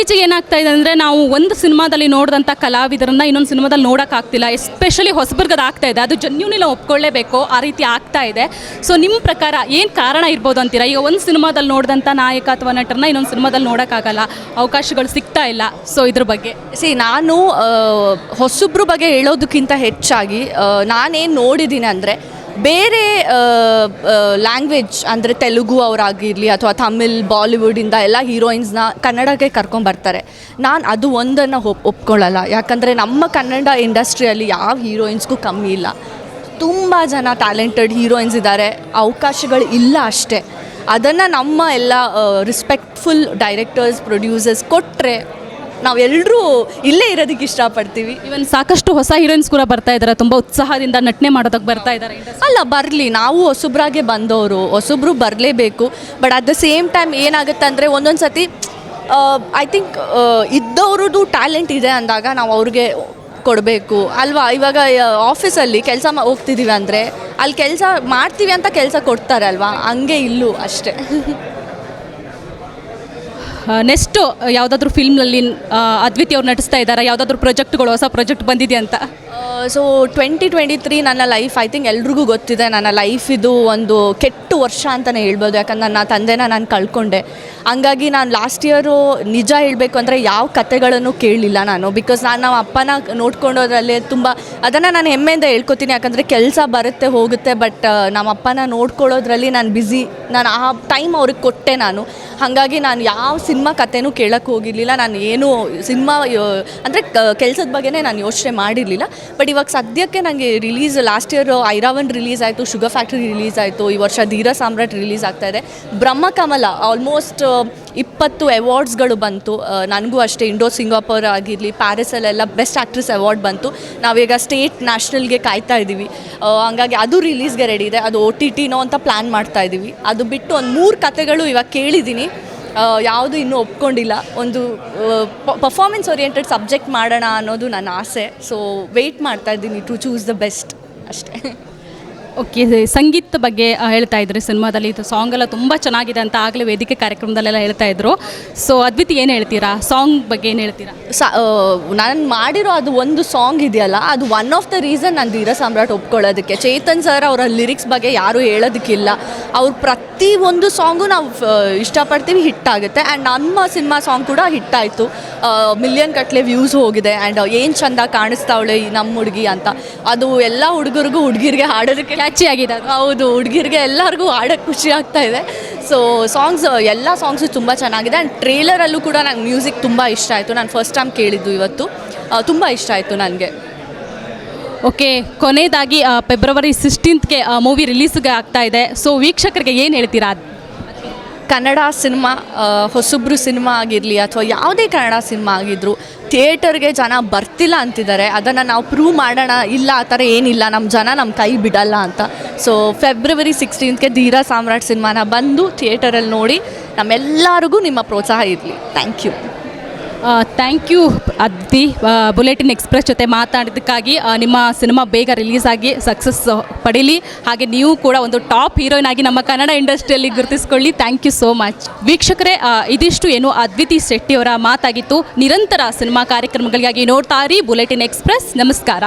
ಇತ್ತೀಚೆಗೆ ಏನಾಗ್ತಾ ಇದೆ ಅಂದರೆ ನಾವು ಒಂದು ಸಿನಿಮಾದಲ್ಲಿ ನೋಡಿದಂಥ ಕಲಾವಿದರನ್ನ ಇನ್ನೊಂದು ಸಿನಿಮಾದಲ್ಲಿ ನೋಡೋಕ್ಕಾಗ್ತಿಲ್ಲ. ಎಸ್ಪೆಷಲಿ ಹೊಸಬರ್ಗದು ಆಗ್ತಾ ಇದೆ. ಅದು ಜೆನ್ಯೂನ್ಲಿ ನಾವು ಒಪ್ಕೊಳ್ಳೇಬೇಕು, ಆ ರೀತಿ ಆಗ್ತಾ ಇದೆ. ಸೊ ನಿಮ್ಮ ಪ್ರಕಾರ ಏನು ಕಾರಣ ಇರ್ಬೋದು ಅಂತೀರಾ? ಈಗ ಒಂದು ಸಿನಿಮಾದಲ್ಲಿ ನೋಡಿದಂಥ ನಾಯಕ ಅಥವಾ ನಟರನ್ನ ಇನ್ನೊಂದು ಸಿನಿಮಾದಲ್ಲಿ ನೋಡೋಕ್ಕಾಗಲ್ಲ, ಅವಕಾಶಗಳು ಸಿಗ್ತಾ ಇಲ್ಲ. ಸೊ ಇದ್ರ ಬಗ್ಗೆ ನಾನು ಹೊಸಬ್ರ ಬಗ್ಗೆ ಹೇಳೋದಕ್ಕಿಂತ ಹೆಚ್ಚಾಗಿ ನಾನೇನು ನೋಡಿದ್ದೀನಿ ಅಂದರೆ, ಬೇರೆ ಲ್ಯಾಂಗ್ವೇಜ್ ಅಂದರೆ ತೆಲುಗು ಅವರಾಗಿರಲಿ ಅಥವಾ ತಮಿಳ್, ಬಾಲಿವುಡಿಂದ ಎಲ್ಲ ಹೀರೋಯಿನ್ಸ್ನ ಕನ್ನಡಕ್ಕೆ ಕರ್ಕೊಂಬರ್ತಾರೆ. ನಾನು ಅದು ಒಂದನ್ನು ಒಪ್ಕೊಳ್ಳಲ್ಲ. ಯಾಕಂದರೆ ನಮ್ಮ ಕನ್ನಡ ಇಂಡಸ್ಟ್ರಿಯಲ್ಲಿ ಯಾವ ಹೀರೋಯಿನ್ಸ್ಗೂ ಕಮ್ಮಿ ಇಲ್ಲ. ತುಂಬ ಜನ ಟ್ಯಾಲೆಂಟೆಡ್ ಹೀರೋಯಿನ್ಸ್ ಇದ್ದಾರೆ, ಅವಕಾಶಗಳು ಇಲ್ಲ ಅಷ್ಟೇ. ಅದನ್ನು ನಮ್ಮ ಎಲ್ಲ ರೆಸ್ಪೆಕ್ಟ್ಫುಲ್ ಡೈರೆಕ್ಟರ್ಸ್, ಪ್ರೊಡ್ಯೂಸರ್ಸ್ ಕೊಟ್ಟರೆ ನಾವೆಲ್ಲರೂ ಇಲ್ಲೇ ಇರೋದಕ್ಕೆ ಇಷ್ಟಪಡ್ತೀವಿ. ಇವನ್ ಸಾಕಷ್ಟು ಹೊಸ ಹೀರೋಯಿನ್ಸ್ ಕೂಡ ಬರ್ತಾ ಇದ್ದಾರೆ, ತುಂಬ ಉತ್ಸಾಹದಿಂದ ನಟನೆ ಮಾಡೋದಕ್ಕೆ ಬರ್ತಾ ಇದ್ದಾರೆ. ಅಲ್ಲ, ಬರಲಿ, ನಾವು ಹೊಸಬ್ರಾಗೆ ಬಂದವರು, ಹೊಸಬ್ರು ಬರಲೇಬೇಕು. But at the same time ಏನಾಗುತ್ತೆ ಅಂದರೆ, ಒಂದೊಂದು ಸತಿ ಐ ಥಿಂಕ್ ಇದ್ದವ್ರದ್ದು ಟ್ಯಾಲೆಂಟ್ ಇದೆ ಅಂದಾಗ ನಾವು ಅವ್ರಿಗೆ ಕೊಡಬೇಕು ಅಲ್ವಾ. ಇವಾಗ ಆಫೀಸಲ್ಲಿ ಕೆಲಸ ಹೋಗ್ತಿದ್ದೀವಿ ಅಂದರೆ ಅಲ್ಲಿ ಕೆಲಸ ಮಾಡ್ತೀವಿ ಅಂತ ಕೆಲಸ ಕೊಡ್ತಾರೆ ಅಲ್ವಾ, ಹಂಗೆ ಇಲ್ಲೂ ಅಷ್ಟೇ. ನೆಕ್ಸ್ಟು ಯಾವುದಾದ್ರೂ ಫಿಲ್ಮ್ನಲ್ಲಿ ಅದ್ವಿತಿ ಅವ್ರು ನಟಿಸ್ತಾ ಇದ್ದಾರೆ, ಯಾವುದಾದ್ರೂ ಪ್ರಾಜೆಕ್ಟ್ಗಳು, ಹೊಸ ಪ್ರಾಜೆಕ್ಟ್ ಬಂದಿದೆ ಅಂತ? ಸೊ 2023 ನನ್ನ ಲೈಫ್ ಐ ಥಿಂಕ್ ಎಲ್ರಿಗೂ ಗೊತ್ತಿದೆ. ನನ್ನ ಲೈಫ್ ಇದು ಒಂದು ಕೆಟ್ಟ ವರ್ಷ ಅಂತಲೇ ಹೇಳ್ಬೋದು. ಯಾಕಂದ್ರೆ ನನ್ನ ತಂದೆನ ನಾನು ಕಳ್ಕೊಂಡೆ. ಹಂಗಾಗಿ ನಾನು ಲಾಸ್ಟ್ ಇಯರು ನಿಜ ಹೇಳಬೇಕು ಅಂದರೆ ಯಾವ ಕತೆಗಳನ್ನು ಕೇಳಲಿಲ್ಲ ನಾನು. ಬಿಕಾಸ್ ನಾನು ನಮ್ಮ ಅಪ್ಪನ ನೋಡ್ಕೊಂಡೋದ್ರಲ್ಲಿ ತುಂಬ ಅದನ್ನು ನಾನು ಹೆಮ್ಮೆಯಿಂದ ಹೇಳ್ಕೊತೀನಿ. ಯಾಕಂದರೆ ಕೆಲಸ ಬರುತ್ತೆ ಹೋಗುತ್ತೆ, ಬಟ್ ನಮ್ಮ ಅಪ್ಪನ ನೋಡ್ಕೊಳ್ಳೋದ್ರಲ್ಲಿ ನಾನು ಬ್ಯುಸಿ. ನಾನು ಆ ಟೈಮ್ ಅವ್ರಿಗೆ ಕೊಟ್ಟೆ ನಾನು. ಹಾಗಾಗಿ ನಾನು ಯಾವ ಸಿನಿಮಾ ಕತೆನೂ ಕೇಳೋಕ್ಕೆ ಹೋಗಿರಲಿಲ್ಲ. ನಾನು ಏನು ಸಿನಿಮಾ ಅಂದರೆ ಕೆಲಸದ ಬಗ್ಗೆನೇ ನಾನು ಯೋಚನೆ ಮಾಡಿರಲಿಲ್ಲ. ಬಟ್ ಇವಾಗ ಸದ್ಯಕ್ಕೆ ನನಗೆ ಲಾಸ್ಟ್ ಇಯರ್ ಐರಾವನ್ ರಿಲೀಸ್ ಆಯಿತು, ಶುಗರ್ ಫ್ಯಾಕ್ಟ್ರಿ ರಿಲೀಸ್ ಆಯಿತು, ಈ ವರ್ಷ ಧೀರ ಸಾಮ್ರಾಟ್ ರಿಲೀಸ್ ಆಗ್ತಾಯಿದೆ. ಬ್ರಹ್ಮಕಮಲ ಆಲ್ಮೋಸ್ಟ್ 20 ಅವಾರ್ಡ್ಸ್ಗಳು ಬಂತು. ನನಗೂ ಅಷ್ಟೇ, ಇಂಡೋ ಸಿಂಗಾಪುರ್ ಆಗಿರಲಿ, ಪ್ಯಾರಿಸಲ್ಲೆಲ್ಲ ಬೆಸ್ಟ್ ಆ್ಯಕ್ಟ್ರೆಸ್ ಅವಾರ್ಡ್ ಬಂತು. ನಾವೀಗ ಸ್ಟೇಟ್ ನ್ಯಾಷನಲ್ಗೆ ಕಾಯ್ತಾ ಇದ್ದೀವಿ. ಹಂಗಾಗಿ ಅದು ರಿಲೀಸ್ಗೆ ರೆಡಿ ಇದೆ. ಅದು OTTನೋ ಅಂತ ಪ್ಲ್ಯಾನ್ ಮಾಡ್ತಾ ಇದ್ದೀವಿ. ಅದು ಬಿಟ್ಟು ಒಂದು 3 ಕತೆಗಳು ಇವಾಗ ಕೇಳಿದ್ದೀನಿ, ಯಾವುದು ಇನ್ನೂ ಒಪ್ಕೊಂಡಿಲ್ಲ. ಒಂದು ಪರ್ಫಾರ್ಮೆನ್ಸ್ ಓರಿಯೆಂಟೆಡ್ ಸಬ್ಜೆಕ್ಟ್ ಮಾಡೋಣ ಅನ್ನೋದು ನನ್ನ ಆಸೆ. ಸೊ ವೆಯ್ಟ್ ಮಾಡ್ತಾ ಇದ್ದೀನಿ ಟು ಚೂಸ್ ದ ಬೆಸ್ಟ್ ಅಷ್ಟೇ. ಓಕೆ, ಸಂಗೀತ ಬಗ್ಗೆ ಹೇಳ್ತಾ ಇದ್ರಿ. ಸಿನಿಮಾದಲ್ಲಿ ಇದು ಸಾಂಗ್ ಎಲ್ಲ ತುಂಬ ಚೆನ್ನಾಗಿದೆ ಅಂತ ಆಗಲೇ ವೇದಿಕೆ ಕಾರ್ಯಕ್ರಮದಲ್ಲೆಲ್ಲ ಹೇಳ್ತಾ ಇದ್ರು. ಸೊ ಅದ್ವಿತಿ ಏನು ಹೇಳ್ತೀರಾ? ಸಾಂಗ್ ಬಗ್ಗೆ ಏನು ಹೇಳ್ತೀರಾ? ನಾನು ಮಾಡಿರೋ ಅದು ಒಂದು ಸಾಂಗ್ ಇದೆಯಲ್ಲ, ಅದು ಒನ್ ಆಫ್ ದ ರೀಸನ್ ನಾನು ಧೀರ ಸಾಮ್ರಾಟ್ ಒಪ್ಕೊಳ್ಳೋದಕ್ಕೆ. ಚೇತನ್ ಸರ್ ಅವರ ಲಿರಿಕ್ಸ್ ಬಗ್ಗೆ ಯಾರೂ ಹೇಳೋದಕ್ಕಿಲ್ಲ. ಅವ್ರ ಪ್ರತಿ ಒಂದು ಸಾಂಗು ನಾವು ಇಷ್ಟಪಡ್ತೀವಿ, ಹಿಟ್ ಆಗುತ್ತೆ. ಆ್ಯಂಡ್ ನಮ್ಮ ಸಿನಿಮಾ ಸಾಂಗ್ ಕೂಡ ಹಿಟ್ ಆಯಿತು. ಮಿಲಿಯನ್ ಗಟ್ಟಲೆ ವ್ಯೂಸ್ ಹೋಗಿದೆ. ಆ್ಯಂಡ್ ಏನು ಚಂದ ಕಾಣಿಸ್ತಾವಳೆ ಈ ನಮ್ಮ ಹುಡುಗಿ ಅಂತ. ಅದು ಎಲ್ಲ ಹುಡುಗರಿಗೂ ಹುಡುಗಿರಿಗೆ ಹಾಡೋದಕ್ಕೆ ಕ್ಯಾಚಿ ಆಗಿದೆ. ಹೌದು, ಹುಡುಗಿರಿಗೆ ಎಲ್ಲರಿಗೂ ಹಾಡೋಕ್ಕೆ ಖುಷಿ ಆಗ್ತಾ ಇದೆ. ಸೊ ಎಲ್ಲ ಸಾಂಗ್ಸು ತುಂಬ ಚೆನ್ನಾಗಿದೆ. ಆ್ಯಂಡ್ ಟ್ರೇಲರಲ್ಲೂ ಕೂಡ ನಂಗೆ ಮ್ಯೂಸಿಕ್ ತುಂಬ ಇಷ್ಟ ಆಯಿತು. ನಾನು ಫಸ್ಟ್ ಟೈಮ್ ಕೇಳಿದ್ದು ಇವತ್ತು, ತುಂಬ ಇಷ್ಟ ಆಯಿತು ನನಗೆ. ಓಕೆ, ಕೊನೆಯದಾಗಿ ಫೆಬ್ರವರಿ 16ಗೆ ಮೂವಿ ರಿಲೀಸ್ಗೆ ಆಗ್ತಾ ಇದೆ. ಸೊ ವೀಕ್ಷಕರಿಗೆ ಏನು ಹೇಳ್ತೀರಾ? ಕನ್ನಡ ಸಿನಿಮಾ, ಹೊಸಬ್ರು ಸಿನಿಮಾ ಆಗಿರಲಿ ಅಥವಾ ಯಾವುದೇ ಕನ್ನಡ ಸಿನಿಮಾ ಆಗಿದ್ದರೂ ಥಿಯೇಟರ್ಗೆ ಜನ ಬರ್ತಿಲ್ಲ ಅಂತಿದ್ದಾರೆ. ಅದನ್ನು ನಾವು ಪ್ರೂವ್ ಮಾಡೋಣ. ಇಲ್ಲ, ಆ ಥರ ಏನಿಲ್ಲ, ನಮ್ಮ ಜನ ನಮ್ಮ ಕೈ ಬಿಡಲ್ಲ ಅಂತ. ಸೊ ಫೆಬ್ರವರಿ 16ಗೆ ಧೀರ ಸಾಮ್ರಾಟ್ ಸಿನಿಮಾನ ಬಂದು ಥಿಯೇಟರಲ್ಲಿ ನೋಡಿ. ನಮ್ಮೆಲ್ಲರಿಗೂ ನಿಮ್ಮ ಪ್ರೋತ್ಸಾಹ ಇರಲಿ. Thank you. Thank you Advi. Bulletin express ಜೊತೆ ಮಾತಾಡಿದ್ದಕ್ಕಾಗಿ. ನಿಮ್ಮ ಸಿನಿಮಾ ಬೇಗ ರಿಲೀಸ್ ಆಗಿ ಸಕ್ಸಸ್ ಪಡೀಲಿ. ಹಾಗೆ ನೀವು ಕೂಡ ಒಂದು ಟಾಪ್ ಹೀರೋಯಿನ್ ಆಗಿ ನಮ್ಮ ಕನ್ನಡ ಇಂಡಸ್ಟ್ರಿಯಲ್ಲಿ ಗುರುತಿಸ್ಕೊಳ್ಳಿ. Thank you so much. ವೀಕ್ಷಕರೇ, ಇದಿಷ್ಟು ಏನು ಅದ್ವಿತಿ ಶೆಟ್ಟಿಯವರ ಮಾತಾಗಿತ್ತು. ನಿರಂತರ ಸಿನಿಮಾ ಕಾರ್ಯಕ್ರಮಗಳಿಗಾಗಿ ನೋಡ್ತಾ ಇರಿ ಬುಲೆಟಿನ್ ಎಕ್ಸ್ಪ್ರೆಸ್. ನಮಸ್ಕಾರ.